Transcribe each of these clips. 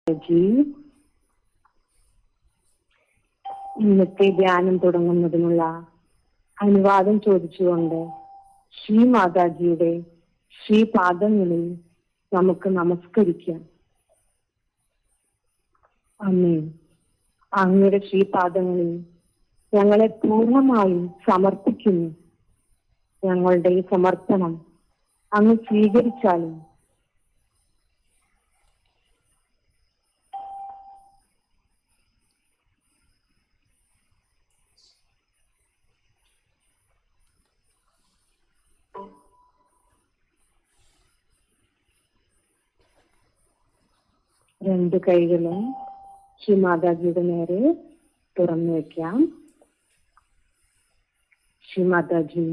G, ഇന്നത്തെ ധ്യാനം തുടങ്ങുന്നതിനുള്ള അനുവാദം ചോദിച്ചുകൊണ്ട് ശ്രീ മാതാജിയുടെ ശ്രീപാദങ്ങളിൽ നമുക്ക് നമസ്കരിക്കാം. അമ്മേ, അങ്ങയുടെ ശ്രീപാദങ്ങളിൽ ഞങ്ങളെ പൂർണ്ണമായും സമർപ്പിക്കുന്നു. ഞങ്ങളുടെ ഈ സമർപ്പണം അങ്ങ് സ്വീകരിച്ചാലും രണ്ട് കൈകളും ശ്രീ മാതാജിയുടെ നേരെ തുറന്നു വയ്ക്കാം. ശ്രീ മാതാജി,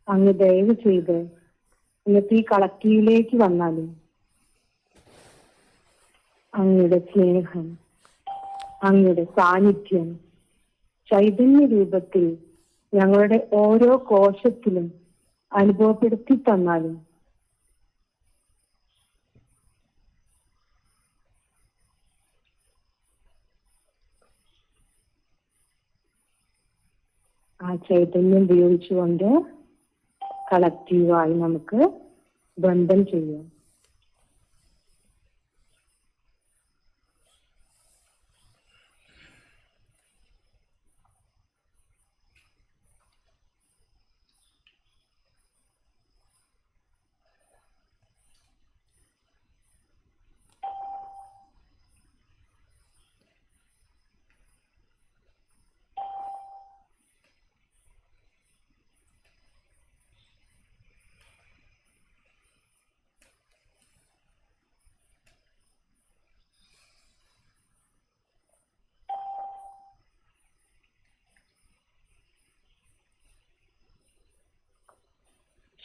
അങ്ങ് ദയവ് ചെയ്ത് ഇന്നത്തെ ഈ കളക്റ്റീവിലേക്ക് വന്നാലും അങ്ങയുടെ സ്നേഹം, അങ്ങയുടെ സാന്നിധ്യം ചൈതന്യ രൂപത്തിൽ ഞങ്ങളുടെ ഓരോ കോശത്തിലും അനുഭവപ്പെടുത്തി തന്നാലും ആ ചൈതന്യം ഉപയോഗിച്ചുകൊണ്ട് കളക്റ്റീവായി നമുക്ക് ബന്ധം ചെയ്യാം.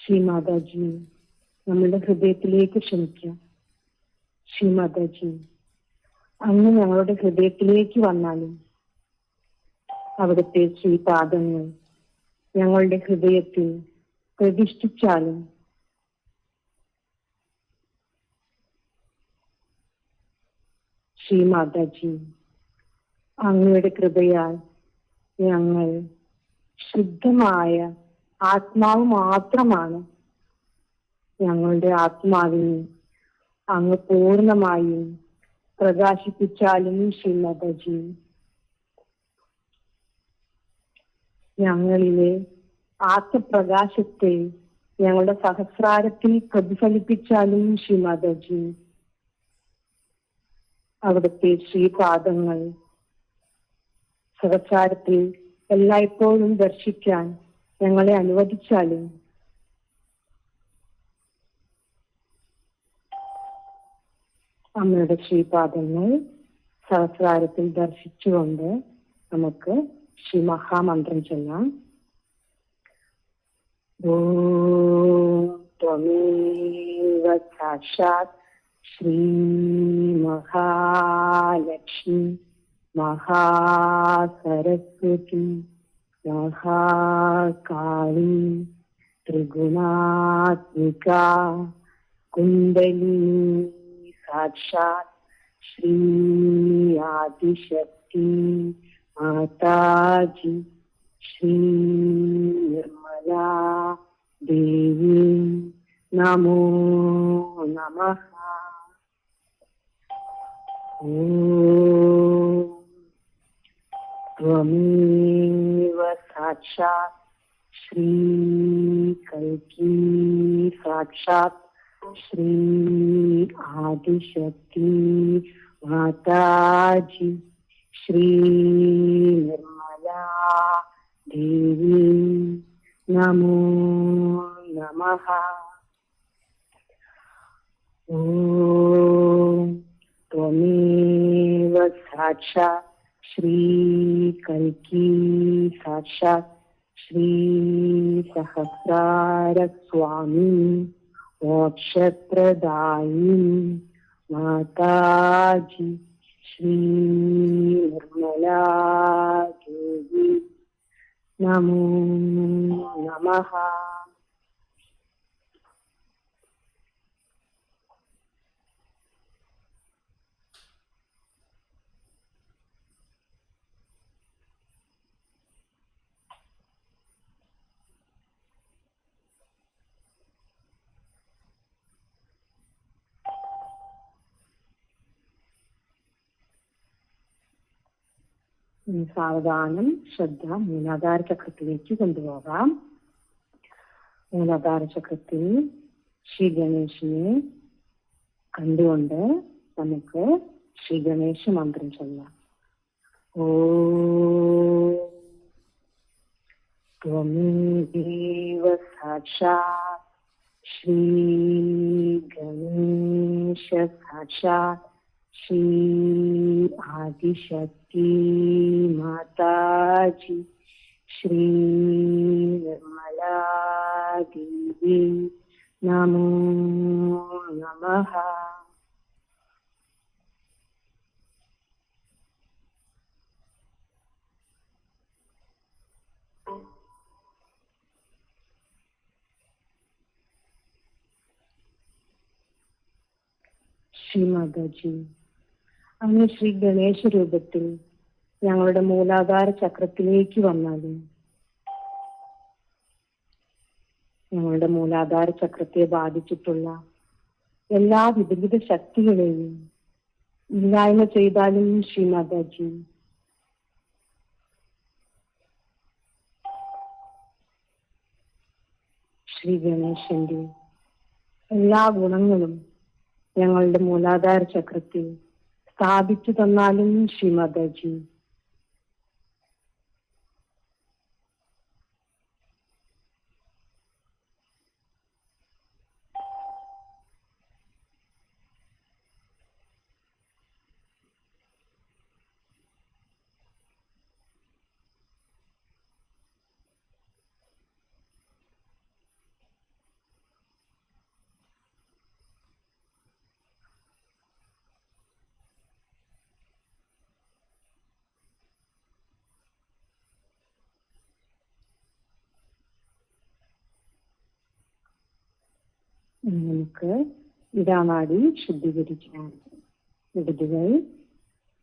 ശ്രീ മാതാജി, നമ്മളുടെ ഹൃദയത്തിലേക്ക് ക്ഷണിക്കാം. ശ്രീ മാതാജി, അങ്ങ് ഞങ്ങളുടെ ഹൃദയത്തിലേക്ക് വന്നാലും അവിടുത്തെ ശ്രീപാദങ്ങൾ ഞങ്ങളുടെ ഹൃദയത്തിൽ പ്രതിഷ്ഠിച്ചാലും ശ്രീ മാതാജി, അങ്ങയുടെ കൃപയാൽ ഞങ്ങൾ ശുദ്ധമായ ആത്മാവ് മാത്രമാണ്. ഞങ്ങളുടെ ആത്മാവിനെ അങ്ങ് പൂർണ്ണമായും പ്രകാശിപ്പിച്ചാലും ശ്രീ മാതാജി, ഞങ്ങളിലെ ആത്മപ്രകാശത്തെ ഞങ്ങളുടെ സഹസ്രാരത്തിൽ പ്രതിഫലിപ്പിച്ചാലും ശ്രീ മാതാജി, അവിടുത്തെ ശ്രീപാദങ്ങൾ സഹസ്രാരത്തിൽ എല്ലായ്പ്പോഴും ദർശിക്കാൻ ഞങ്ങളെ അനുവദിച്ചാലും അമ്മയുടെ ശ്രീപാദങ്ങൾ സഹസ്രാരത്തിൽ ദർശിച്ചുകൊണ്ട് നമുക്ക് ശ്രീ മഹാമന്ത്രം ചൊല്ലാം. ഓം ത്വമേവ സാക്ഷാത് ശ്രീ മഹാലക്ഷ്മി മഹാസരസ്വതി മഹാകാളി ത്രിഗുണാത്മിക കുണ്ടലിനി സാക്ഷാത് ശ്രീ ആദിശക്തി മാതാജി ശ്രീ നിർമ്മലാ ദേവി നമോ നമഃ. ഓം ത്വമേവ സാക്ഷാത് ശ്രീ കൽക്കി സാക്ഷാത് ശ്രീ ആദിശക്തി മാതാജി ശ്രീ നിർമ്മലാ ദേവി നമോ നമഃ. ഓം ത്വമേവ സാക്ഷാത് ശ്രീ കൽക്കി സാക്ഷാത് ശ്രീ സഹസ്രാര സ്വാമി മോക്ഷപ്രദായിനി മാതാജി ശ്രീ നിർമ്മലാ ദേവി നമോ നമഃ. സാവധാനം ശ്രദ്ധ മൂലാധാര ചക്രത്തിലേക്ക് കൊണ്ടുപോകാം. മൂലാധാര ചക്രത്തിൽ ശ്രീ ഗണേശനെ കണ്ടുകൊണ്ട് നമുക്ക് ശ്രീ ഗണേശ മന്ത്രം ചൊല്ലാം. ഓം ത്വമേവ സാക്ഷാത് ശ്രീ ഗണേശ സാക്ഷാത് ശ്രീ ആദിശക്തി മാതാജി ശ്രീ നിർമ്മലാ ദേവി നമോ നമഃ. ശ്രീ മാതാജി, അങ്ങ് ശ്രീ ഗണേശ രൂപത്തിൽ ഞങ്ങളുടെ മൂലാധാര ചക്രത്തിലേക്ക് വന്നാലും ഞങ്ങളുടെ മൂലാധാര ചക്രത്തെ ബാധിച്ചിട്ടുള്ള എല്ലാ വിപരീത ശക്തികളെയും ഇല്ലായ്മ ചെയ്താലും ശ്രീ മാതാജി, ശ്രീ ഗണേശന്റെ എല്ലാ ഗുണങ്ങളും ഞങ്ങളുടെ മൂലാധാര ചക്രത്തിൽ സ്ഥാപിച്ചു തന്നാലും ശ്രീ മാതാജി, നമുക്ക് ഇടാനാടി ശുദ്ധീകരിക്കാം. ഇടതുകൈ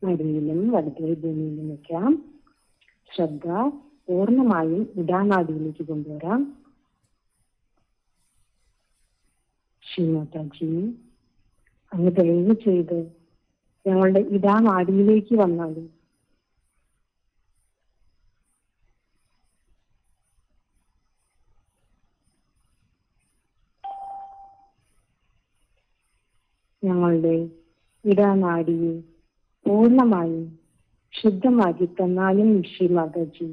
മടിയിലും വലതുകൈ ഭൂമിയിലും വയ്ക്കാം. ശ്രദ്ധ പൂർണ്ണമായും ഇടാനാടിയിലേക്ക് കൊണ്ടുവരാം. ശ്രീ മാതാജി, അങ്ങ് ദയവ് ചെയ്ത് ഞങ്ങളുടെ ഇടാനാടിയിലേക്ക് വന്നാലും ഞങ്ങളുടെ ഇടാനാടിയെ പൂർണ്ണമായും ശുദ്ധമാക്കി തന്നാലും ശ്രീ മാതാജി,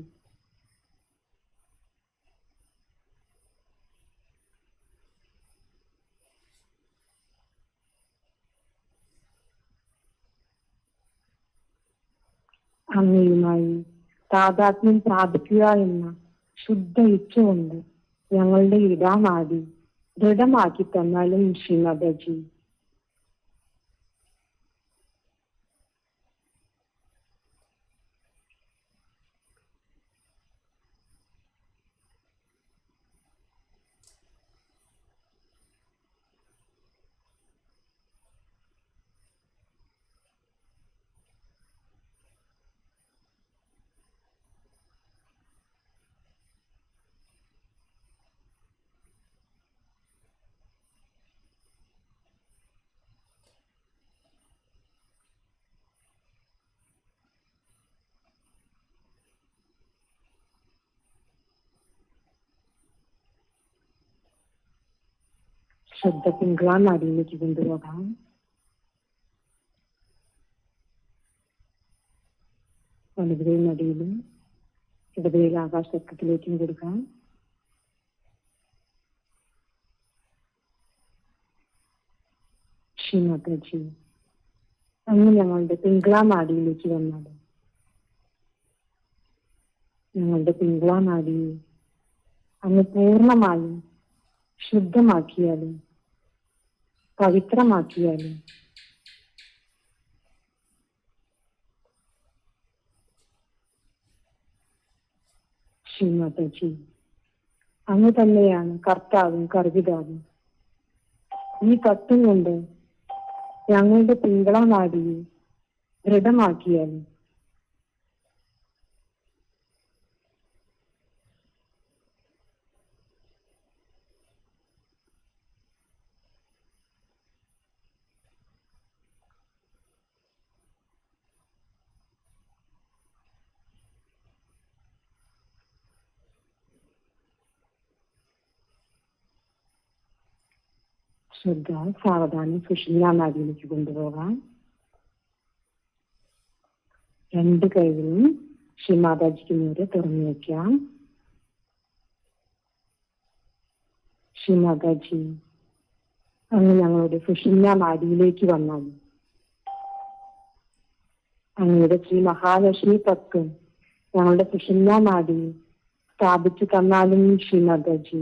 അങ്ങയുമായി താതാത്മ്യം പ്രാപിക്കുക എന്ന ശുദ്ധ ഇച്ഛ കൊണ്ട് ഞങ്ങളുടെ ഇടാനാടി ദൃഢമാക്കി തന്നാലും ശ്രീ മാതാജി, ശ്രദ്ധ പിങ്കളാം നാടിയിലേക്ക് കൊണ്ടുപോകാം. വലതുകൈ നടിയിലും ഇടതുകൈ ആകാശത്തിലേക്കും കൊടുക്കാം. ശ്രീ മാതാജി, അങ്ങ് ഞങ്ങളുടെ പിങ്കളാം നാടിയിലേക്ക് വന്നാലും ഞങ്ങളുടെ പിങ്കളാം നാടിയെ അങ്ങ് പൂർണ്ണമായും ശുദ്ധമാക്കിയാലും പവിത്രമാക്കിയാലും ശ്രീ മാതാജി, അങ്ങ് തന്നെയാണ് കർത്താവും കർവിതാവും. ഈ തത്വം കൊണ്ട് ഞങ്ങളുടെ പിങ്കളാം നാടിയെ ദൃഢമാക്കിയാലും ശ്രദ്ധ സാവധാനം സുഷുമ്നാ നാഡിയിലേക്ക് കൊണ്ടുപോകാം. രണ്ട് കൈകളും ശ്രീമാതാജിക്ക് നേരെ തുറന്നു വയ്ക്കാം. ശ്രീമാതാജി, അങ്ങ് ഞങ്ങളുടെ സുഷുമ്നാ നാഡിയിലേക്ക് വന്നാൽ അങ്ങയുടെ ശ്രീ മഹാലക്ഷ്മി തത്വം ഞങ്ങളുടെ സുഷുമ്നാ നാഡി സ്ഥാപിച്ചു തന്നാലും ശ്രീമാതാജി.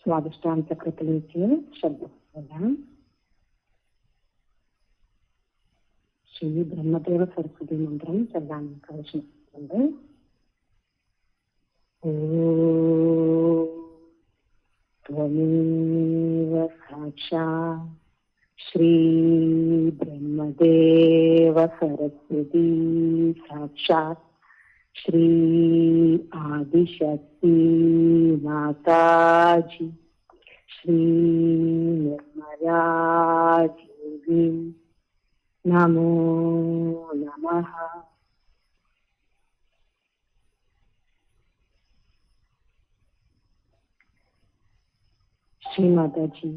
സ്വാധിഷ്ഠാന ചക്രത്തിലേക്ക് ശ്രദ്ധ കൊണ്ടുവരാം. ശ്രീ ബ്രഹ്മദേവ സരസ്വതി മന്ത്രം ചൊല്ലാൻ ആവശ്യപ്പെട്ടിട്ടുണ്ട്. ത്വമേവ സാക്ഷാത് ശ്രീ ബ്രഹ്മദേവ സരസ്വതി സാക്ഷാത് ശ്രീ ആദിശക്തി മാതാജി ശ്രീ നിർമ്മലാദേവി നമോ നമഃ. ശ്രീമാതാജി,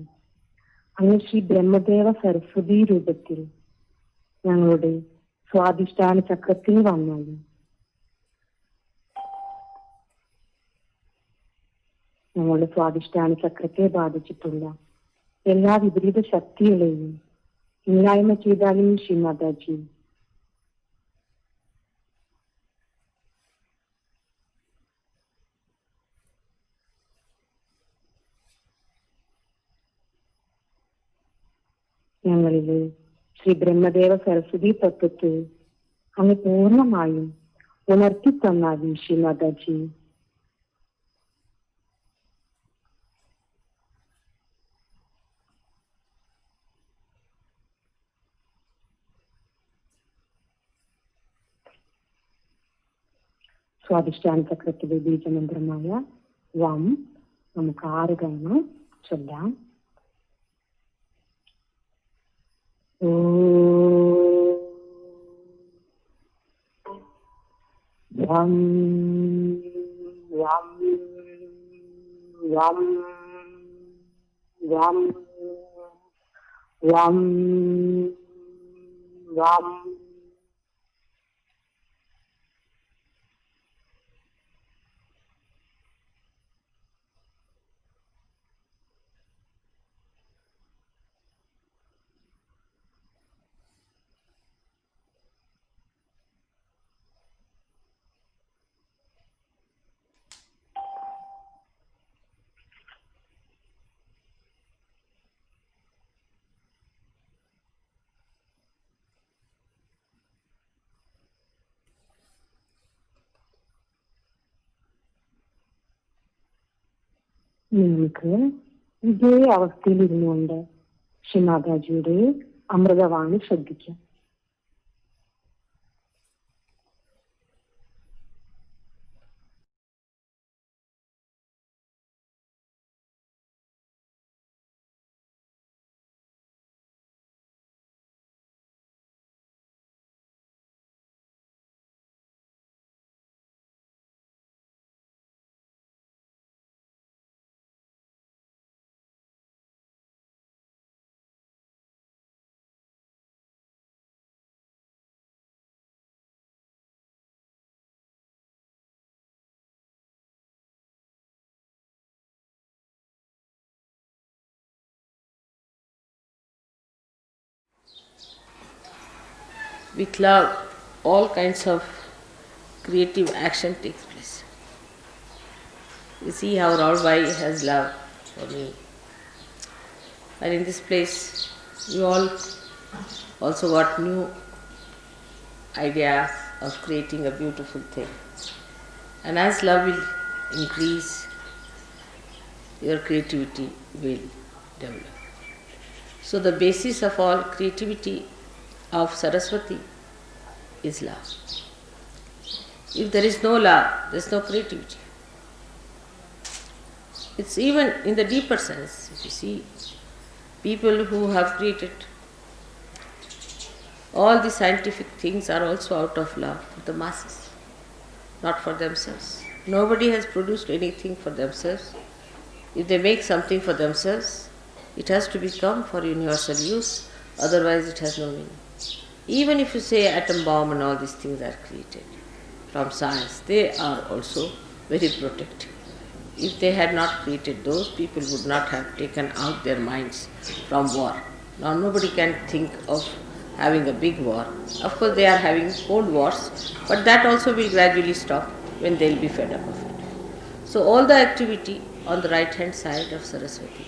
അങ്ങ് ശ്രീ ബ്രഹ്മദേവ സരസ്വതി രൂപത്തിൽ ഞങ്ങളുടെ സ്വാധിഷ്ഠാന ചക്രത്തിൽ വന്നാലും ഞങ്ങളുടെ സ്വാധിഷ്ഠാന ചക്രത്തെ ബാധിച്ചിട്ടുള്ള എല്ലാ വിപരീത ശക്തികളെയും ഇല്ലായ്മ ചെയ്താലും ശ്രീമാതാജി. ഞങ്ങളിലെ ശ്രീ ബ്രഹ്മദേവ സരസ്വതി തത്വത്തെ അങ്ങ് പൂർണ്ണമായും ഉണർത്തി തന്നാലും ശ്രീമാതാജി. സ്വാധിഷ്ഠാന ചക്രത്തിലെ ബീജമന്ത്രമായ വം നമുക്ക് 6 തവണ ചൊല്ലാം. വം വം വം വം വം വം. നിങ്ങൾക്ക് ഇതേ അവസ്ഥയിൽ ഇരുന്നുകൊണ്ട് ശ്രീമാതാജിയുടെ അമൃതവാണി ശ്രദ്ധിക്കാം. With love, all kinds of creative action takes place. You see how Raulbai has love for me. And in this place, you all also got new ideas of creating a beautiful thing. And as love will increase, your creativity will develop. So the basis of all creativity of Saraswati is love. If there is no love, there is no creativity. It's even in the deeper sense. If you see, people who have created all the scientific things are also out of love for the masses, not for themselves. Nobody has produced anything for themselves. If they make something for themselves, it has to become for universal use, otherwise it has no meaning. Even if you say atom bomb and all these things are created from science, they are also very protective. If they had not created those, people would not have taken out their minds from war. Now nobody can think of having a big war. Of course they are having cold wars, but that also will gradually stop when they will be fed up of it. So all the activity on the right hand side of Saraswati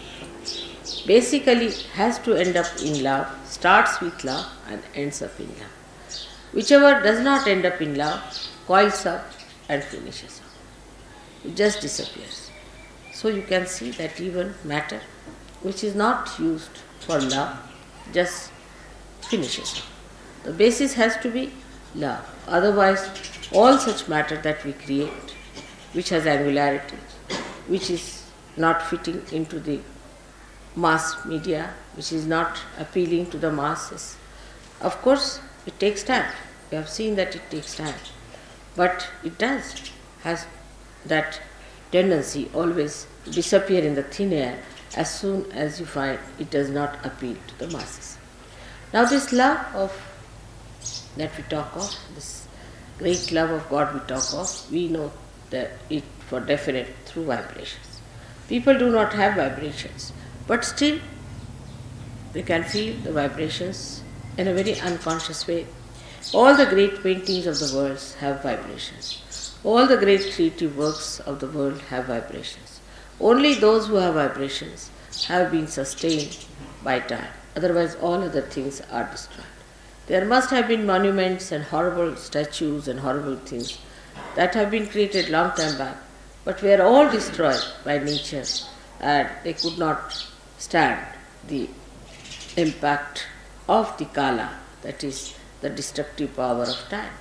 basically has to end up in love, starts with love and ends up in love. Whichever does not end up in love coils up and finishes up. It just disappears. So you can see that even matter which is not used for love just finishes up. The basis has to be love. Otherwise, all such matter that we create, which has angularity, which is not fitting into the mass media, which is not appealing to the masses, of course it takes time. We have seen that it takes time. But it has that tendency always to disappear in the thin air as soon as you find it does not appeal to the masses. Now this love that we talk of, this great love of God we talk of, we know that it for definite through vibrations. People do not have vibrations, but still they can feel the vibrations in a very unconscious way. All the great paintings of the world have vibrations. All the great creative works of the world have vibrations. Only those who have vibrations have been sustained by time. Otherwise all other things are destroyed. There must have been monuments and horrible statues and horrible things that have been created long time back, but were all destroyed by nature and they could not stand the impact of the kala, that is the destructive power of time.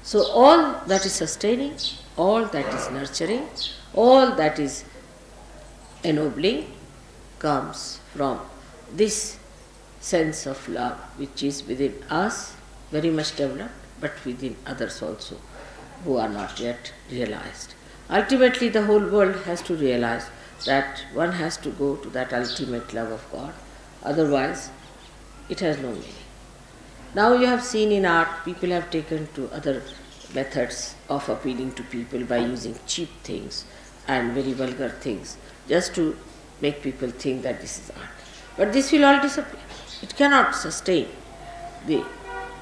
So all that is sustaining, all that is nurturing, all that is ennobling comes from this sense of love which is within us, very much developed, but within others also who are not yet realized. Ultimately the whole world has to realize that one has to go to that ultimate love of God, otherwise it has no meaning. Now you have seen in art, people have taken to other methods of appealing to people by using cheap things and very vulgar things, just to make people think that this is art. But this will all disappear. It cannot sustain the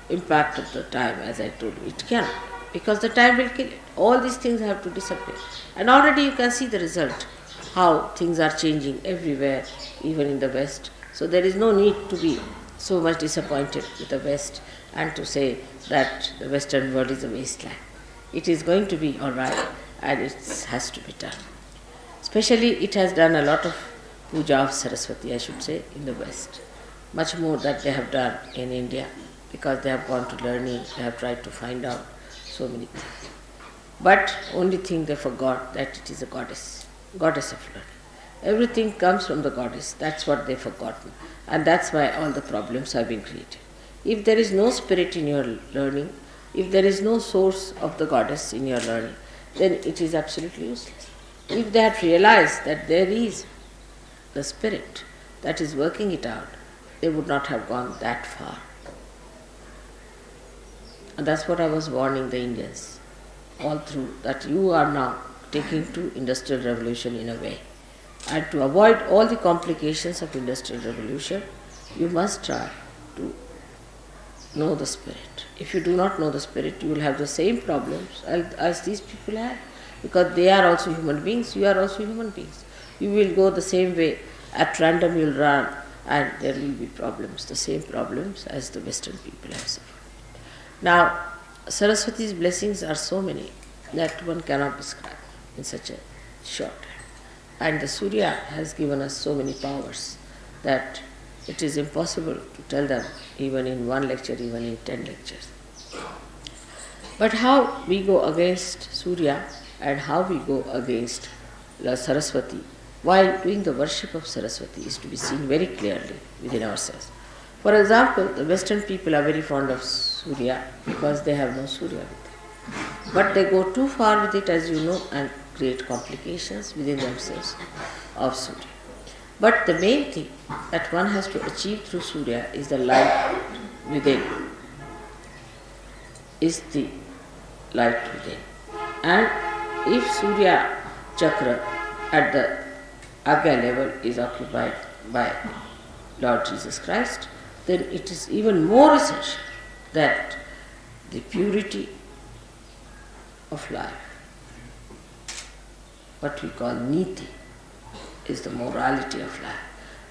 impact of the time, as I told you. It cannot, because the time will kill it. All these things have to disappear. And already you can see the result, how things are changing everywhere, even in the West. So there is no need to be so much disappointed with the West and to say that the Western world is a wasteland. It is going to be all right, and it has to be done. Especially it has done a lot of puja of Saraswati, I should say, in the West. Much more that they have done in India, because they have gone to learning, they have tried to find out so many things. But only thing they forgot, that it is a goddess of learning. Everything comes from the goddess, that's what they've forgotten. And that's why all the problems have been created. If there is no spirit in your learning, if there is no source of the goddess in your learning, then it is absolutely useless. If they had realized that there is the spirit that is working it out, they would not have gone that far. And that's what I was warning the Indians all through, that you are now taking to industrial revolution in a way. And to avoid all the complications of industrial revolution, you must try to know the spirit. If you do not know the spirit, you will have the same problems as these people had, because they are also human beings, you are also human beings. You will go the same way, at random you will run, and there will be problems, the same problems as the Western people have suffered. Now, Saraswati's blessings are so many that one cannot describe in such a short time. And the Surya has given us so many powers that it is impossible to tell them even in one lecture, even in 10 lectures. But how we go against Surya and how we go against the Saraswati while doing the worship of Saraswati is to be seen very clearly within ourselves. For example, the Western people are very fond of Surya because they have no Surya with them. But they go too far with it, as you know, and create complications within themselves of Surya. But the main thing that one has to achieve through Surya is the light within, is the light within. And if Surya chakra at the Agya level is occupied by Lord Jesus Christ, then it is even more essential that the purity of life, what we call niti, is the morality of life.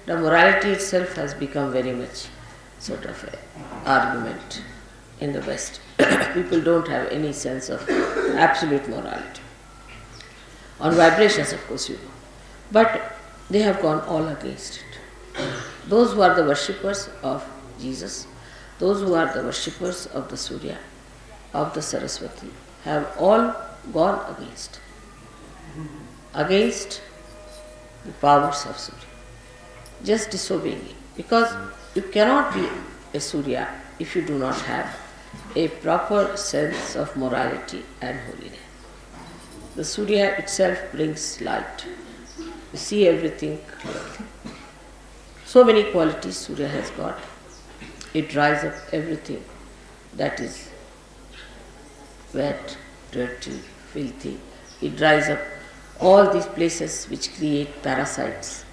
The morality itself has become very much sort of an argument in the West. People don't have any sense of absolute morality. On vibrations, of course, you know. But they have gone all against it. Those who are the worshippers of Jesus, those who are the worshippers of the Surya, of the Saraswati, have all gone against the powers of Surya, just disobeying it. Because you cannot be a Surya if you do not have a proper sense of morality and holiness. The Surya itself brings light. You see everything clearly. So many qualities Surya has got. It dries up everything that is wet, dirty, filthy. It dries up all these places which create parasites.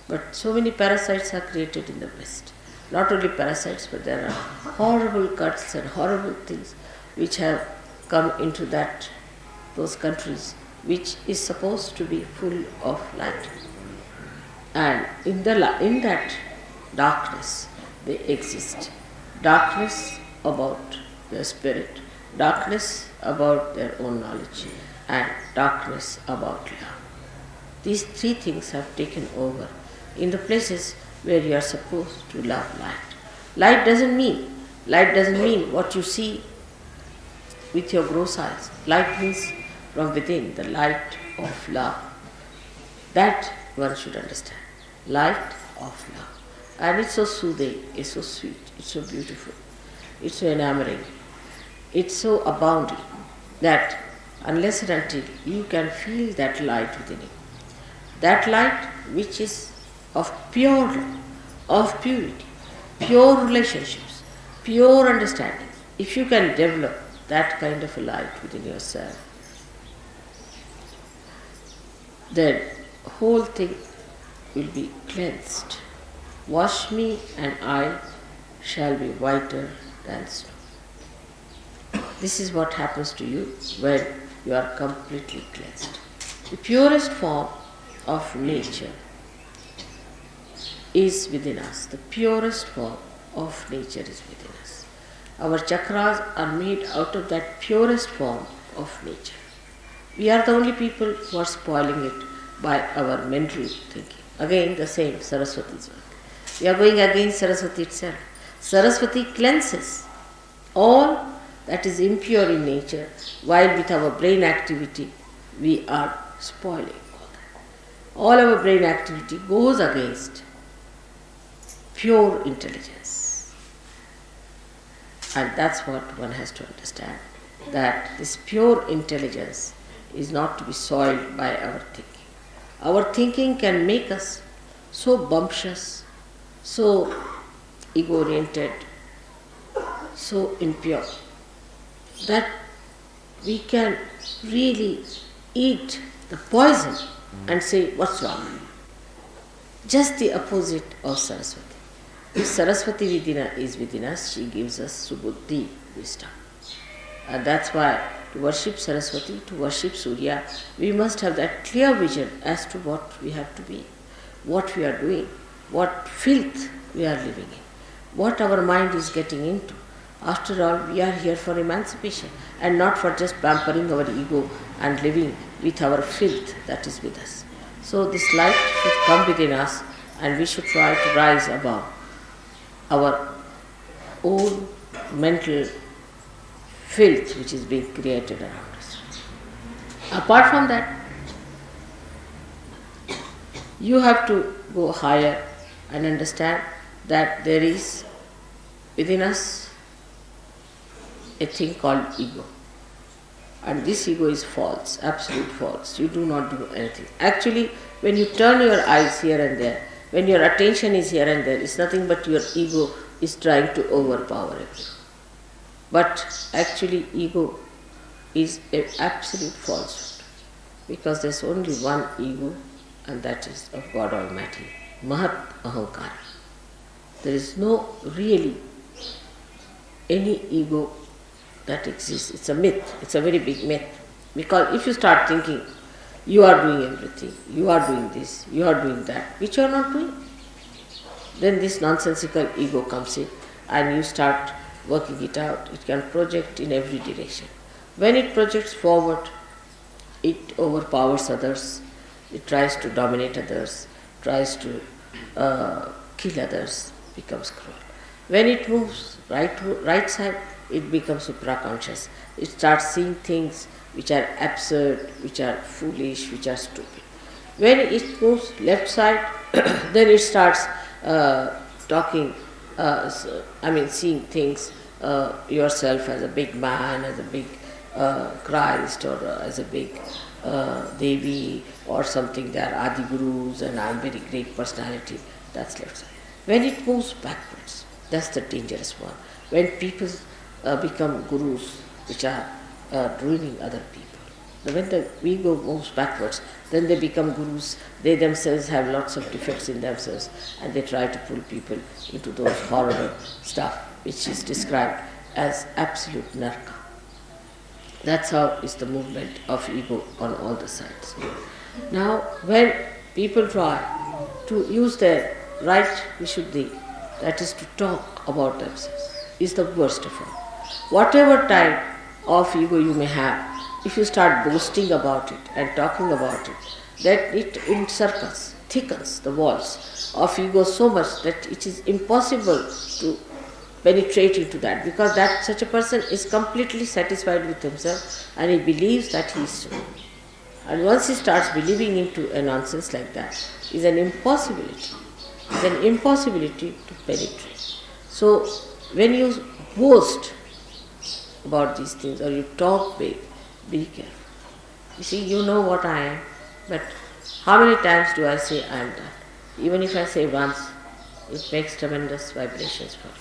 But so many parasites are created in the West. Not only parasites, but there are horrible cuts and horrible things which have come into those countries, which is supposed to be full of light. And in that darkness they exist. Darkness about their spirit, darkness about their own knowledge, and darkness about love. These three things have taken over in the places where you are supposed to love light. Light doesn't mean what you see with your gross eyes. Light means from within, the light of love. That one should understand. Light of love. And it's so soothing, it's so sweet, it's so beautiful, it's so enamoring, it's so abounding that unless and until you can feel that light within you, that light which is of pure love, of purity, pure relationships, pure understanding, if you can develop that kind of a light within yourself, then whole thing will be cleansed. Wash me and I shall be whiter than snow. This is what happens to you when you are completely cleansed. The purest form of nature is within us. The purest form of nature is within us. Our chakras are made out of that purest form of nature. We are the only people who are spoiling it by our mental thinking. Again, the same Saraswati's work. We are going against Saraswati itself. Saraswati cleanses all that is impure in nature, while with our brain activity we are spoiling all that. All our brain activity goes against pure intelligence. And that's what one has to understand, that this pure intelligence is not to be soiled by our thinking. Our thinking can make us so bumptious, so ego-oriented, so impure, that we can really eat the poison and say, what's wrong? Just the opposite of Saraswati. If Saraswati is within us, she gives us subuddhi, wisdom. And that's why to worship Saraswati, to worship Surya, we must have that clear vision as to what we have to be, what we are doing, what filth we are living in, what our mind is getting into. After all, we are here for emancipation and not for just pampering our ego and living with our filth that is with us. So this light should come within us and we should try to rise above our own mental filth which is being created around us. Apart from that, you have to go higher and understand that there is within us a thing called ego. And this ego is false, absolute false. You do not do anything. Actually, when you turn your eyes here and there, when your attention is here and there, it's nothing but your ego is trying to overpower everything. But actually, ego is an absolute falsehood, because there's only one ego, and that is of God Almighty, Mahat Ahankara. There is no really any ego that exists. It's a myth, it's a very big myth. Because if you start thinking, you are doing everything, you are doing this, you are doing that, which you are not doing, then this nonsensical ego comes in and you start working it out. It can project in every direction. When it projects forward, it overpowers others, it tries to dominate others, tries to kill others, becomes cruel. When it moves right side, it becomes supraconscious. It starts seeing things which are absurd, which are foolish, which are stupid. When it moves left side, then it starts talking, seeing things, yourself as a big man, as a big Christ, or as a big Devi, or something. They are Adi Gurus and I am very great personality. That's left side. When it moves backwards, that's the dangerous one. When people become gurus, which are ruining other people. When the ego moves backwards, then they become gurus. They themselves have lots of defects in themselves, and they try to pull people into those horrible stuff which is described as absolute narka. That's how is the movement of ego on all the sides. Now, when people try to use their right vishuddhi, that is to talk about themselves, is the worst of all. Whatever type of ego you may have, if you start boasting about it and talking about it, that it encircles, thickens the walls of ego so much that it is impossible to penetrate into that, because that such a person is completely satisfied with himself and he believes that he is so. And once he starts believing into a nonsense like that, is an impossibility. It's an impossibility to penetrate. So when you boast about these things or you talk big, be careful. You see, you know what I am, but how many times do I say I am that? Even if I say once, it makes tremendous vibrations for you.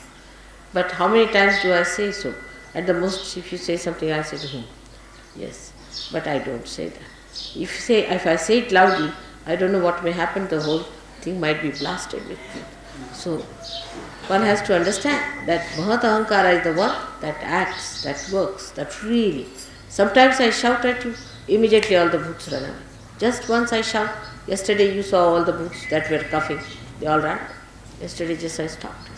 But how many times do I say so? At the most, if you say something, I say, yes, but I don't say that. If I say it loudly, I don't know what may happen, the whole thing might be blasted with it. So, one has to understand that Mahat Ahankara is the one that acts, that works, that really. Sometimes I shout at you, immediately all the bhoots run away. Just once I shout, yesterday you saw all the bhoots that were coughing, they all ran. Yesterday just I stopped.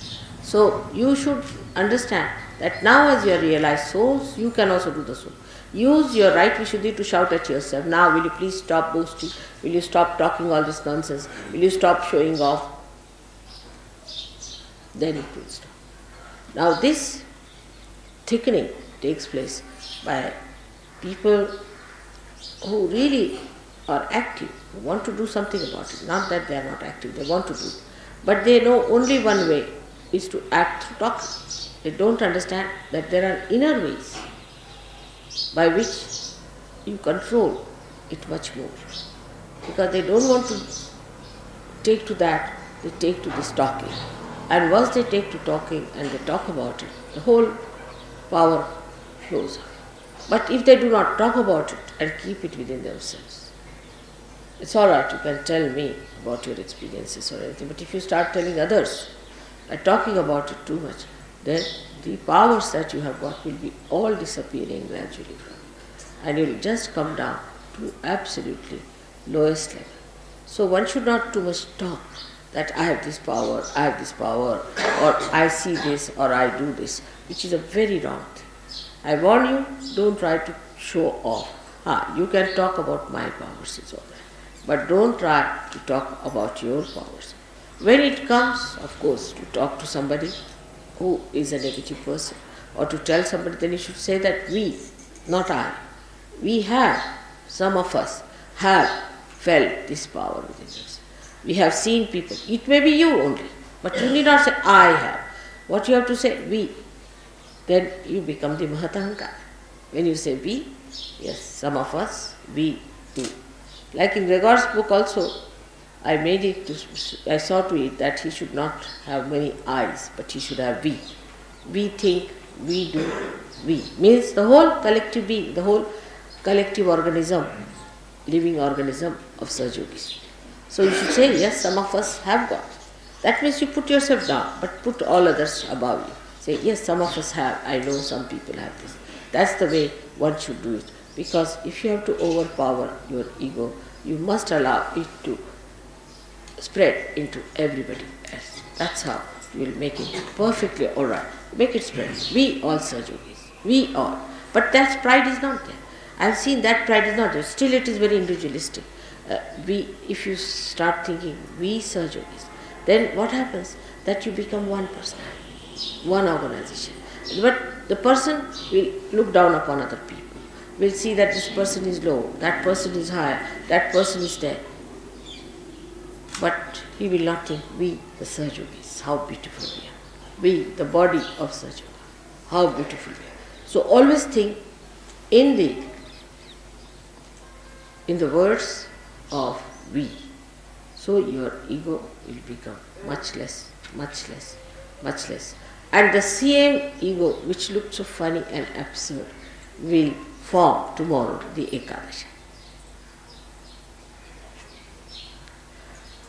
So you should understand that now as you are realized souls, you can also do the soul. Use your right vishuddhi to shout at yourself. Now will you please stop boasting? Will you stop talking all this nonsense? Will you stop showing off? Then it will stop. Now this thickening takes place by people who really are active, who want to do something about it. Not that they are not active, they want to do it. But they know only one way is to act through talking. They don't understand that there are inner ways by which you control it much more. Because they don't want to take to that, they take to this talking. And once they take to talking and they talk about it, the whole power flows out. But if they do not talk about it and keep it within themselves, it's all right, you can tell me about your experiences or anything, but if you start telling others and talking about it too much, then the powers that you have got will be all disappearing gradually from you. And you will just come down to absolutely lowest level. So one should not too much talk that I have this power, or I see this, or I do this, which is a very wrong thing. I warn you, don't try to show off. You can talk about my powers, it's all right. but don't try to talk about your powers. When it comes, of course, to talk to somebody who is a negative person, or to tell somebody, then you should say that we, not I, we have, some of us have felt this power within us. We have seen people. It may be you only, but you need not say I have. What you have to say, we. Then you become the Mahatahankara. When you say we, yes, some of us, we do. Like in Gregor's book also, I saw to it that he should not have many I's, but he should have we. We think, we do, we. Means the whole collective being, the whole collective organism, living organism of Sahajogis. So you should say, yes, some of us have got. That means you put yourself down, but put all others above you. Say, yes, some of us have, I know some people have this. That's the way one should do it. Because if you have to overpower your ego, you must allow it to spread into everybody else. That's how you will make it perfectly alright. Make it spread. We all Sahajogis. We all. But that pride is not there. I have seen that pride is not there. Still it is very individualistic. If you start thinking, we Sahajogis, then what happens? That you become one personality, one organization. But the person will look down upon other people, will see that this person is low, that person is high, that person is there. But he will not think, we the Sahajogis, how beautiful we are. We, the body of Sahajayoga, how beautiful we are. So always think in the words of we. So your ego will become much less, much less, much less. And the same ego which looked so funny and absurd will form tomorrow, the Ekadashi.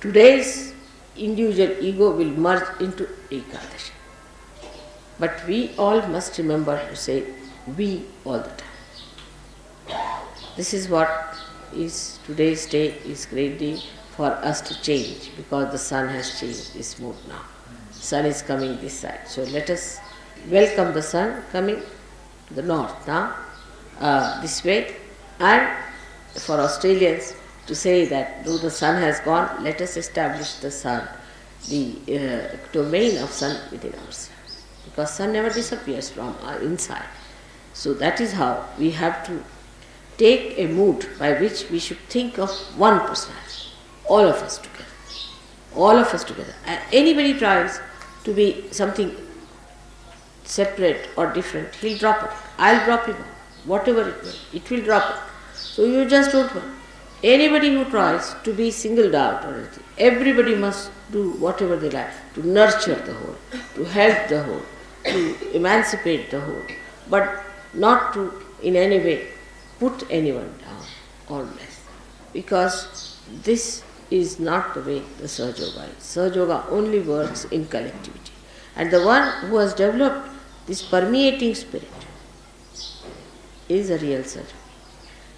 Today's individual ego will merge into Ekadashi. But we all must remember to say we all the time. This is what is today's day is great day for us to change, because the sun has changed its mood now. Sun is coming this side. So let us welcome the sun coming to the north now, this way. And for Australians to say that though the sun has gone, let us establish the sun, the domain of sun within ourselves. Because sun never disappears from our inside. So that is how we have to take a mood by which we should think of one personality, all of us together. All of us together. And anybody tries to be something separate or different, he'll drop it. I'll drop him. Whatever it will drop it. So you just don't worry. Anybody who tries to be singled out or anything, everybody must do whatever they like to nurture the whole, to help the whole, to emancipate the whole, but not to in any way put anyone down or less. Because this is not the way the Sahajayoga is. Sahajayoga only works in collectivity. And the one who has developed this permeating spirit is a real Sahajayoga.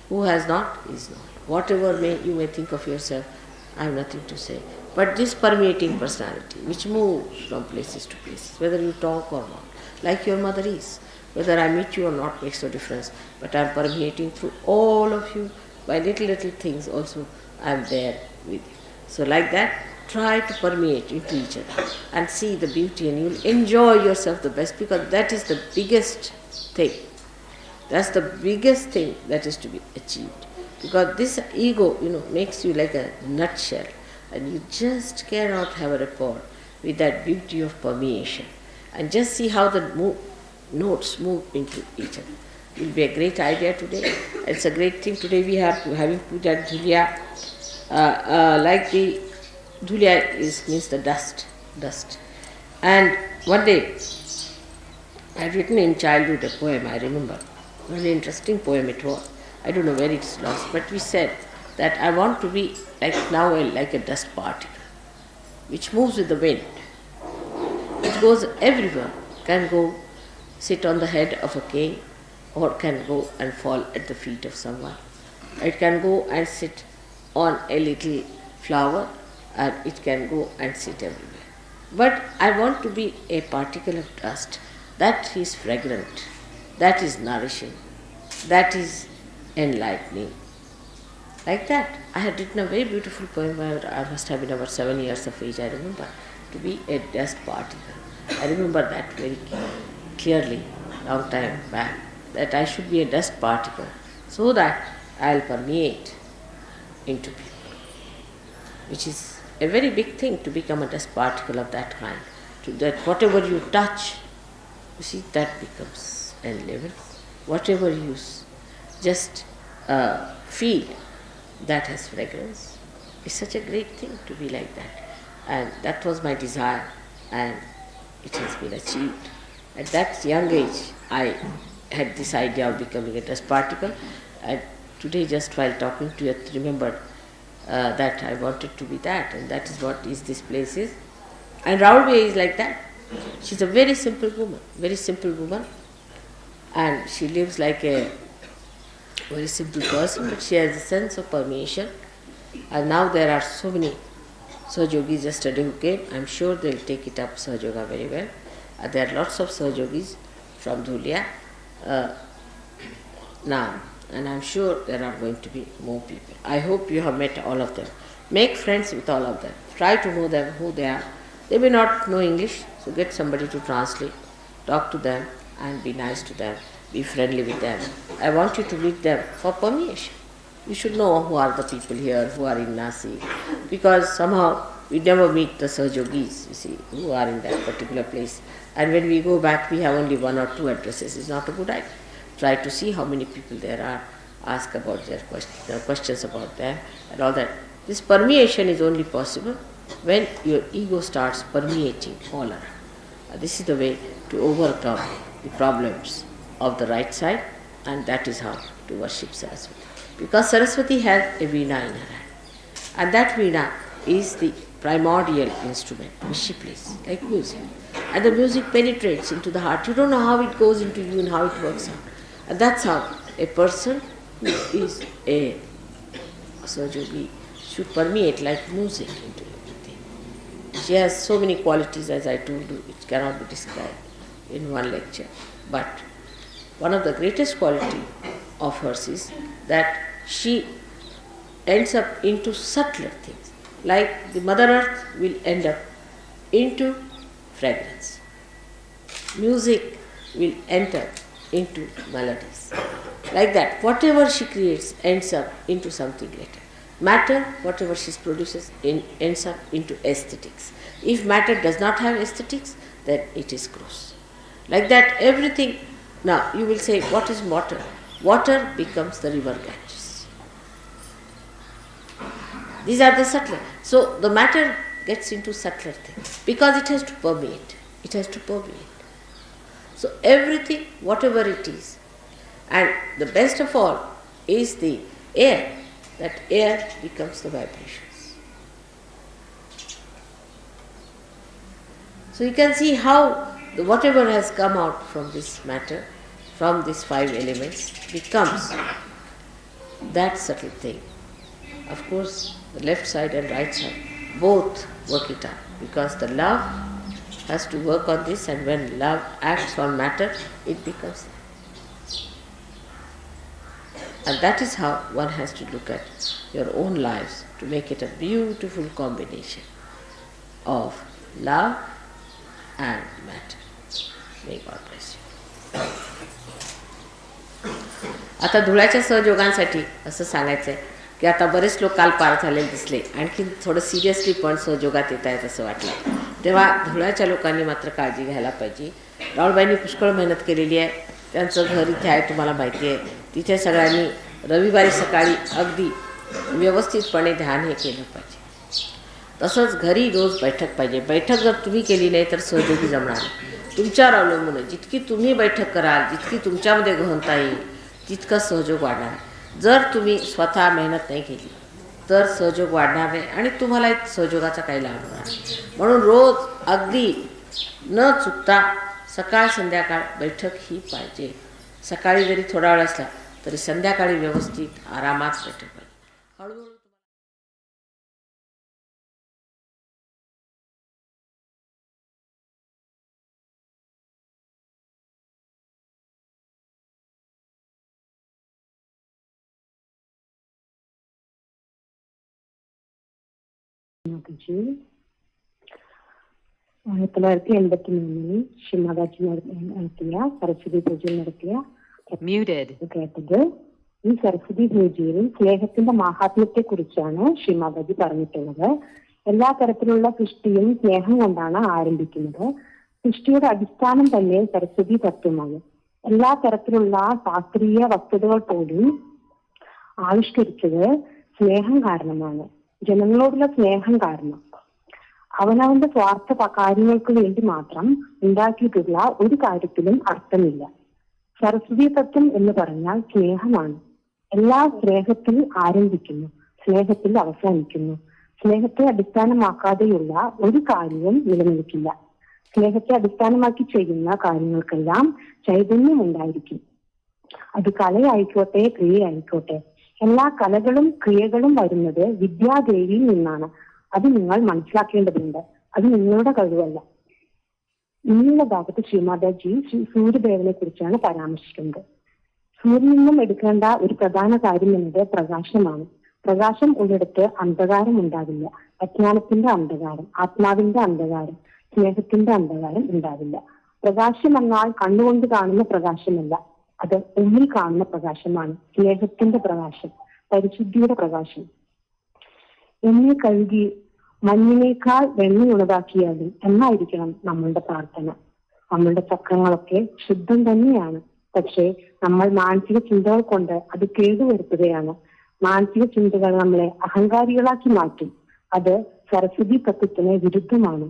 Who has not is not. Whatever you may think of yourself, I have nothing to say. But this permeating personality, which moves from places to places, whether you talk or not, like your mother is. Whether I meet you or not makes no difference, but I am permeating through all of you. By little things also I am there with you. So like that, try to permeate into each other and see the beauty, and you will enjoy yourself the best, because that is the biggest thing. That's the biggest thing that is to be achieved. Because this ego, makes you like a nutshell, and you just cannot have a rapport with that beauty of permeation. And just see how the notes move into each other. It will be a great idea today. It's a great thing today we have to having put that dhulya, like the dhulya means the dust. And one day I had written in childhood a poem, I remember. A very interesting poem it was. I don't know where it's lost, but we said that I want to be like a dust particle, which moves with the wind. It goes everywhere, can go sit on the head of a king, or can go and fall at the feet of someone. It can go and sit on a little flower, and it can go and sit everywhere. But I want to be a particle of dust that is fragrant, that is nourishing, that is enlightening, Like that, I had written a very beautiful poem when I must have been about 7 years of age, I remember, to be a dust particle. I remember that very clearly, long time back, that I should be a dust particle so that I'll permeate into people, which is a very big thing to become a dust particle of that kind. To that whatever you touch, you see, that becomes an level. Whatever you just feel, that has fragrance. It's such a great thing to be like that. And that was my desire, and it has been achieved. At that young age, I had this idea of becoming a dust particle. And today, just while talking to you, I remembered that I wanted to be that, and that is what this place is. And Raul is like that. She's a very simple woman, and she lives like a very simple person, but she has a sense of permeation. And now there are so many Sahajogis yesterday who came. I'm sure they'll take it up, Sahajayoga, very well. There are lots of Sahajogis from Dhulia now, and I'm sure there are going to be more people. I hope you have met all of them. Make friends with all of them. Try to know them, who they are. They may not know English, so get somebody to translate. Talk to them and be nice to them. Be friendly with them. I want you to meet them for permeation. You should know who are the people here, who are in Nasi, because somehow we never meet the Sahajogis, you see, who are in that particular place. And when we go back, we have only 1 or 2 addresses. It's not a good idea. Try to see how many people there are, ask about their questions about them and all that. This permeation is only possible when your ego starts permeating all around. This is the way to overcome the problems of the right side, and that is how to worship Saraswati. Because Saraswati has a veena in her hand, and that veena is the primordial instrument which she plays, like music. And the music penetrates into the heart. You don't know how it goes into you and how it works out. And that's how a person who is a Sahajogi should permeate like music into everything. She has so many qualities, as I told you, which cannot be described in one lecture. But one of the greatest quality of hers is that she ends up into subtler things. Like the Mother Earth will end up into fragrance. Music will enter into melodies. Like that, whatever she creates ends up into something later. Matter, whatever she produces, ends up into aesthetics. If matter does not have aesthetics, then it is gross. Like that, everything. Now, you will say, what is water? Water becomes the river Ganges. These are the subtler. So, the matter gets into subtler things because it has to permeate. It has to permeate. So, everything, whatever it is, and the best of all is the air. That air becomes the vibrations. So, you can see how whatever has come out from this matter, from these 5 elements, becomes that subtle thing. Of course, the left side and right side both work it out, because the love has to work on this, and when love acts on matter, it becomes that. And that is how one has to look at your own lives to make it a beautiful combination of love and matter. May God bless you. आता धुळ्याच्या सहयोगांसाठी असं सांगायचं आहे की आता बरेच लोक काल पार झालेले दिसले, आणखी थोडं सिरियसली पण सहयोगात येत आहेत असं वाटलं. तेव्हा धुळ्याच्या लोकांनी मात्र काळजी घ्यायला पाहिजे. राहुलबाईंनी पुष्कळ मेहनत केलेली आहे. त्यांचं घर इथे आहे, तुम्हाला माहिती आहे. तिथे सगळ्यांनी रविवारी सकाळी अगदी व्यवस्थितपणे ध्यान हे केलं पाहिजे. तसंच घरी रोज बैठक पाहिजे. बैठक जर तुम्ही केली नाही तर सहयोगी जमणार नाही. तुमच्यावर अवलंबून आहे. जितकी तुम्ही बैठक कराल, जितकी तुमच्यामध्ये गहनता येईल, तितका सहयोग वाढणार. जर तुम्ही स्वतः मेहनत नाही केली तर सहयोग वाढणार नाही आणि तुम्हाला सहयोगाचा काही लाभ होणार नाही. म्हणून रोज अगदी न चुकता सकाळ संध्याकाळ बैठक ही पाहिजे. सकाळी जरी थोडा वेळ असला तरी संध्याकाळी व्यवस्थित आरामात बैठक पाहिजे. हळूहळू മാതാജി 1983 ശ്രീമാതാജി നടത്തിയ സരസ്വതി പൂജ നടത്തിയ കേട്ടത്. ഈ സരസ്വതി പൂജയിൽ സ്നേഹത്തിന്റെ മാഹാത്മ്യത്തെ കുറിച്ചാണ് ശ്രീമാതാജി പറഞ്ഞിട്ടുള്ളത്. എല്ലാ തരത്തിലുള്ള സൃഷ്ടിയും സ്നേഹം കൊണ്ടാണ് ആരംഭിക്കുന്നത്. സൃഷ്ടിയുടെ അടിസ്ഥാനം തന്നെ സരസ്വതി തത്വമാണ്. എല്ലാ തരത്തിലുള്ള ശാസ്ത്രീയ വസ്തുതകൾ പോലും ആവിഷ്കരിച്ചത് സ്നേഹം കാരണമാണ്. ജനങ്ങളോടുള്ള സ്നേഹം കാരണം. അവനവന്റെ സ്വാർത്ഥ കാര്യങ്ങൾക്ക് വേണ്ടി മാത്രം ഉണ്ടാക്കിയിട്ടുള്ള ഒരു കാര്യത്തിലും അർത്ഥമില്ല. സരസ്വതി തത്വം എന്ന് പറഞ്ഞാൽ സ്നേഹമാണ്. എല്ലാ സ്നേഹത്തിൽ ആരംഭിക്കുന്നു, സ്നേഹത്തിൽ അവസാനിക്കുന്നു. സ്നേഹത്തെ അടിസ്ഥാനമാക്കാതെയുള്ള ഒരു കാര്യവും നിലനിൽക്കില്ല. സ്നേഹത്തെ അടിസ്ഥാനമാക്കി ചെയ്യുന്ന കാര്യങ്ങൾക്കെല്ലാം ചൈതന്യം ഉണ്ടായിരിക്കും. അത് കലയായിക്കോട്ടെ, ക്രിയയായിക്കോട്ടെ. എല്ലാ കലകളും ക്രിയകളും വരുന്നത് വിദ്യാദേവിയിൽ നിന്നാണ്. അത് നിങ്ങൾ മനസ്സിലാക്കേണ്ടതുണ്ട്. അത് നിങ്ങളുടെ കഴിവല്ല. ഇനിയുള്ള ഭാഗത്ത് ശ്രീമാതാജി സൂര്യദേവനെ കുറിച്ചാണ് പരാമർശിക്കുന്നത്. സൂര്യനിൽ നിന്നും എടുക്കേണ്ട ഒരു പ്രധാന കാര്യം എന്നത് പ്രകാശമാണ്. പ്രകാശം ഉള്ളിടത്ത് അന്ധകാരം ഉണ്ടാവില്ല. അജ്ഞാനത്തിന്റെ അന്ധകാരം, ആത്മാവിന്റെ അന്ധകാരം, സ്നേഹത്തിന്റെ അന്ധകാരം ഉണ്ടാവില്ല. പ്രകാശം എന്നാൽ കണ്ണുകൊണ്ട് കാണുന്ന പ്രകാശമല്ല, അത് ഉള്ളിൽ കാണുന്ന പ്രകാശമാണ്. സ്നേഹത്തിന്റെ പ്രകാശം, പരിശുദ്ധിയുടെ പ്രകാശം. എന്നെ കഴുകി മഞ്ഞിനേക്കാൾ വെണ്ണയുള്ളതാക്കിയാലും എന്നായിരിക്കണം നമ്മളുടെ പ്രാർത്ഥന. നമ്മളുടെ ചക്രങ്ങളൊക്കെ ശുദ്ധം തന്നെയാണ്. പക്ഷേ നമ്മൾ മാനസിക ചിന്തകൾ കൊണ്ട് അത് കേടുവരുത്തുകയാണ്. മാനസിക ചിന്തകൾ നമ്മളെ അഹങ്കാരികളാക്കി മാറ്റും. അത് സരസ്വതി തത്വത്തിന് വിരുദ്ധമാണ്.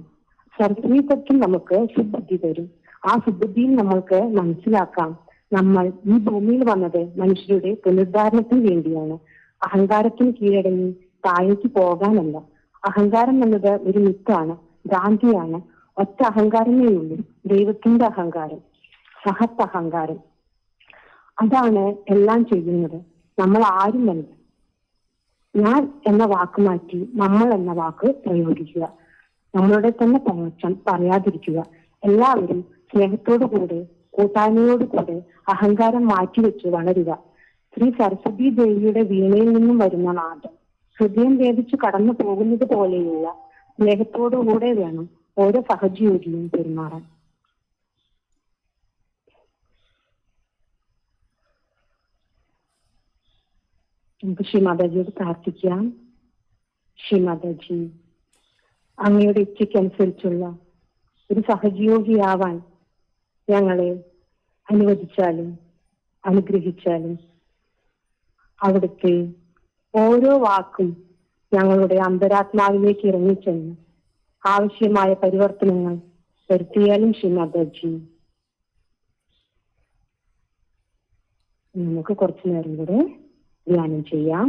സരസ്വതി തത്വം നമുക്ക് സുബുദ്ധി തരും. ആ സുബുദ്ധിയിൽ നമ്മൾക്ക് മനസ്സിലാക്കാം, നമ്മൾ ഈ ഭൂമിയിൽ വന്നത് മനുഷ്യരുടെ പുനരുദ്ധാരണത്തിന് വേണ്ടിയാണ്. അഹങ്കാരത്തിന് കീഴടങ്ങി താഴേക്ക് പോകാനല്ല. അഹങ്കാരം എന്നത് ഒരു മിത്താണ്, ഭ്രാന്തിയാണ്. ഒറ്റ അഹങ്കാരമേ ഉള്ളൂ, ദൈവത്തിന്റെ അഹങ്കാരം, സഹത്ത് അഹങ്കാരം. അതാണ് എല്ലാം ചെയ്യുന്നത്. നമ്മൾ ആരുമല്ല. ഞാൻ എന്ന വാക്ക് മാറ്റി നമ്മൾ എന്ന വാക്ക് പ്രയോഗിക്കുക. നമ്മളുടെ തന്നെ പറയാതിരിക്കുക. എല്ലാവരും സ്നേഹത്തോടു കൂടെ, കൂട്ടായ്മയോടു കൂടെ അഹങ്കാരം മാറ്റിവെച്ച് വളരുക. ശ്രീ സരസ്വതി ദേവിയുടെ വീണയിൽ നിന്നും വരുന്ന നാദം ഹൃദയം വേദിച്ച് കടന്നു പോകുന്നത് പോലെയുള്ള സ്നേഹത്തോടുകൂടെ വേണം ഓരോ സഹജീവിയും പെരുമാറാൻ. നമുക്ക് ശ്രീമാതാജിയോട് പ്രാർത്ഥിക്കാം. ശ്രീമാതാജി, അങ്ങയുടെ ഇച്ഛയ്ക്കനുസരിച്ചുള്ള ഒരു സഹജീവിയാവാൻ ഞങ്ങളെ അനുവദിച്ചാലും അനുഗ്രഹിച്ചാലും അവിടുത്തെ ഓരോ വാക്കും ഞങ്ങളുടെ അന്തരാത്മാവിലേക്ക് ഇറങ്ങിച്ചെന്ന് ആവശ്യമായ പരിവർത്തനങ്ങൾ വരുത്തിയാലും ശ്രീമാതാജി, നമുക്ക് കുറച്ചു നേരം കൂടെ ധ്യാനം ചെയ്യാം.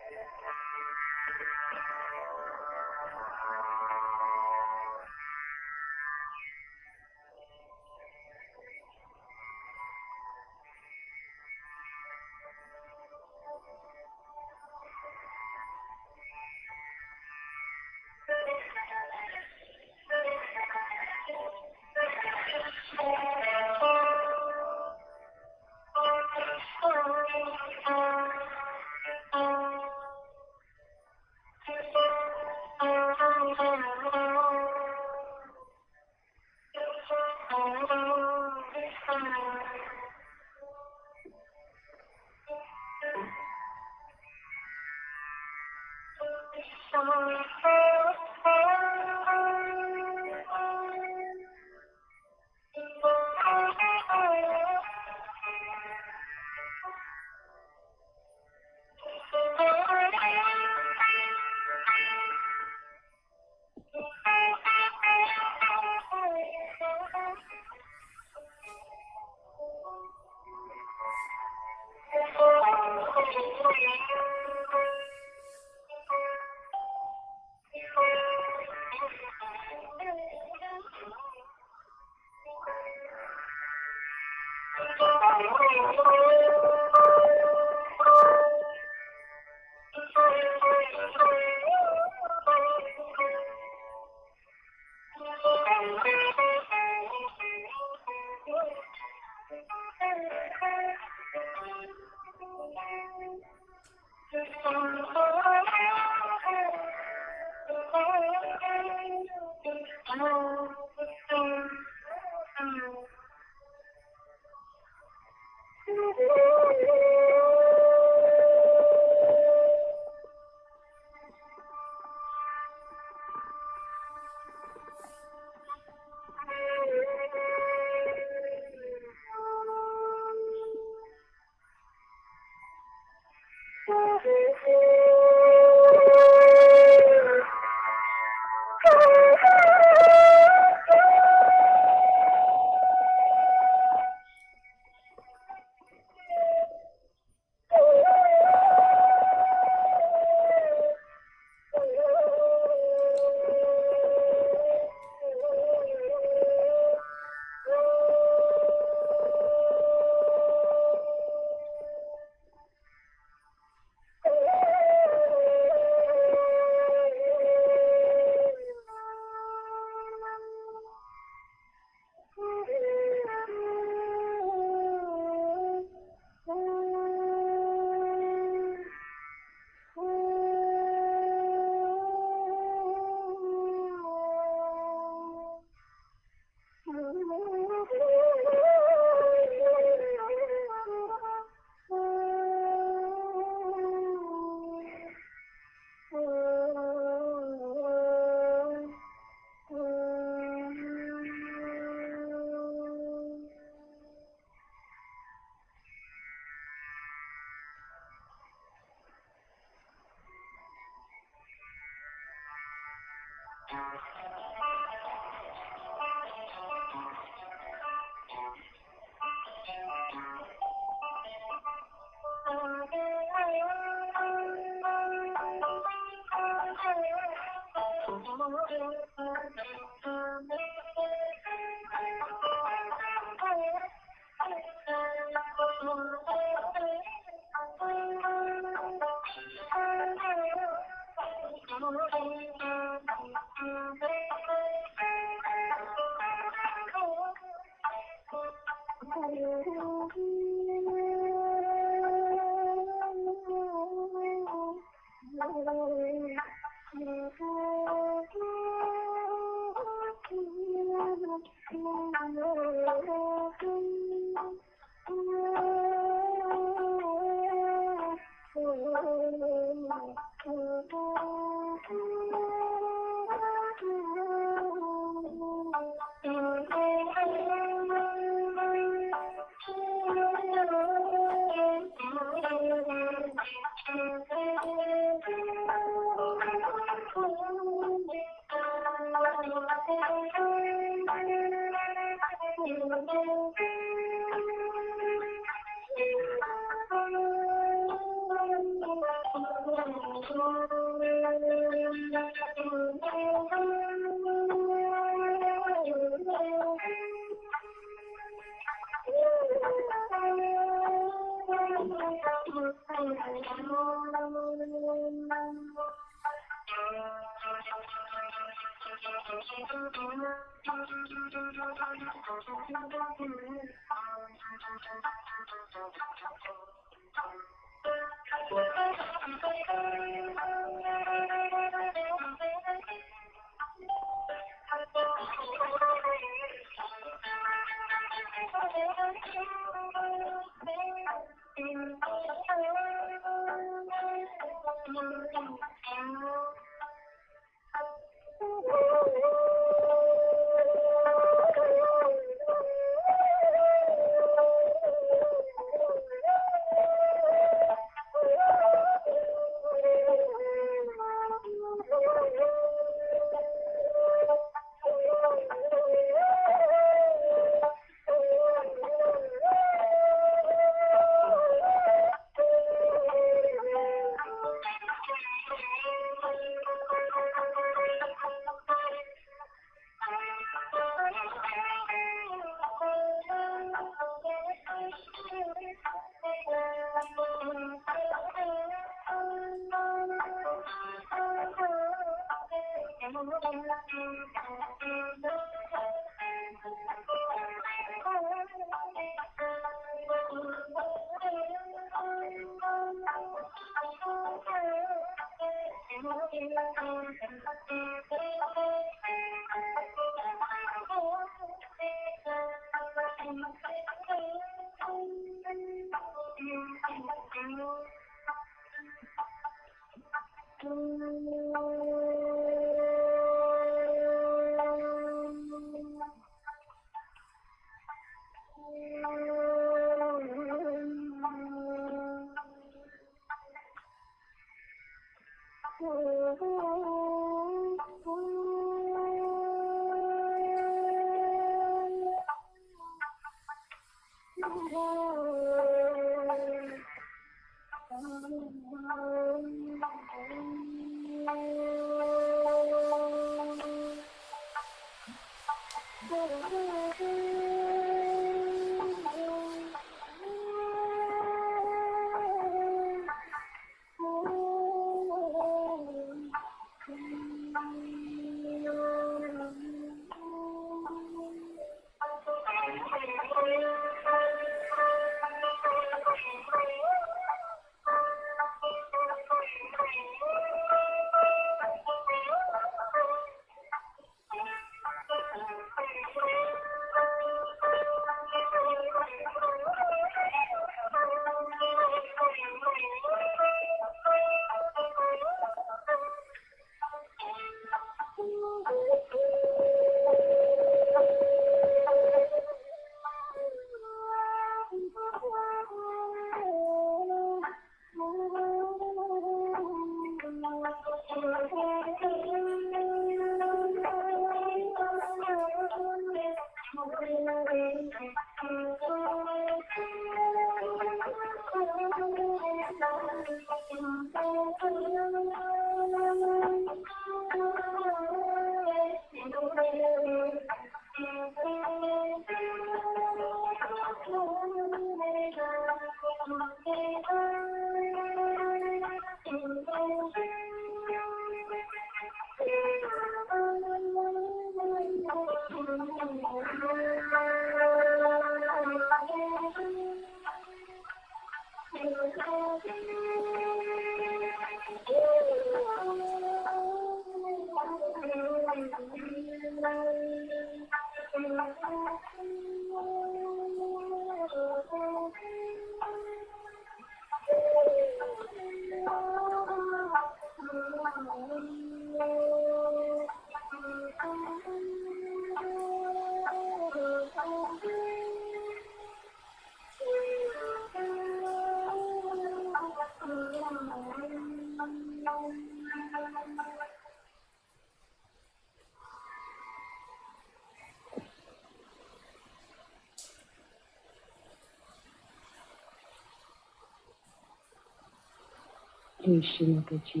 ശ്രീമാതാജി,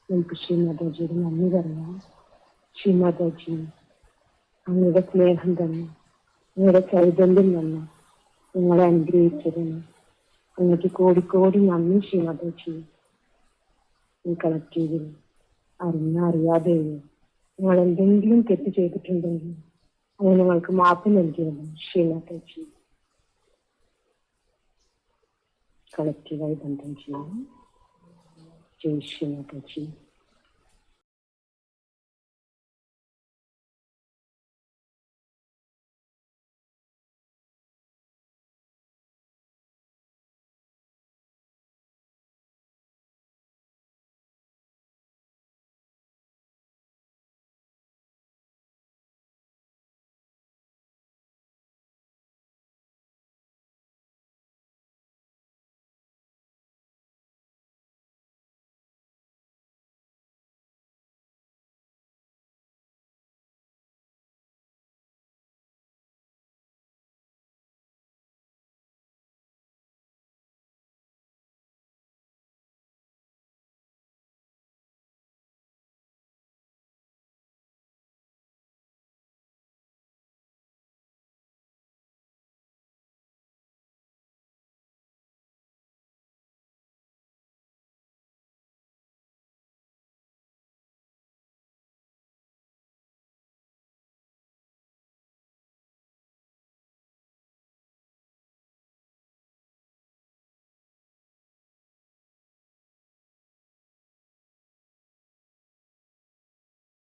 നമുക്ക് ശ്രീമാതാജിയുടെ നന്ദി പറയാം. ശ്രീമാതാജി, അങ്ങയുടെ സ്നേഹം തന്നെ, അങ്ങയുടെ ചൈതന്യം തന്നെ നിങ്ങളെ അനുഗ്രഹിച്ചതിന് അങ്ങക്ക് കോടിക്കോടി നന്ദി ശ്രീമാതാജി. ഈ കളക്റ്റീവിൽ അറിയാതെയോ നിങ്ങൾ എന്തെങ്കിലും തെറ്റ് ചെയ്തിട്ടുണ്ടെങ്കിൽ അത് നിങ്ങൾക്ക് മാപ്പ് നൽകിയത് ശ്രീമാതാജി. കളക്റ്റീവായി ബന്ധം ചെയ്യാം. ജയ് ശ്രീമാതാജി.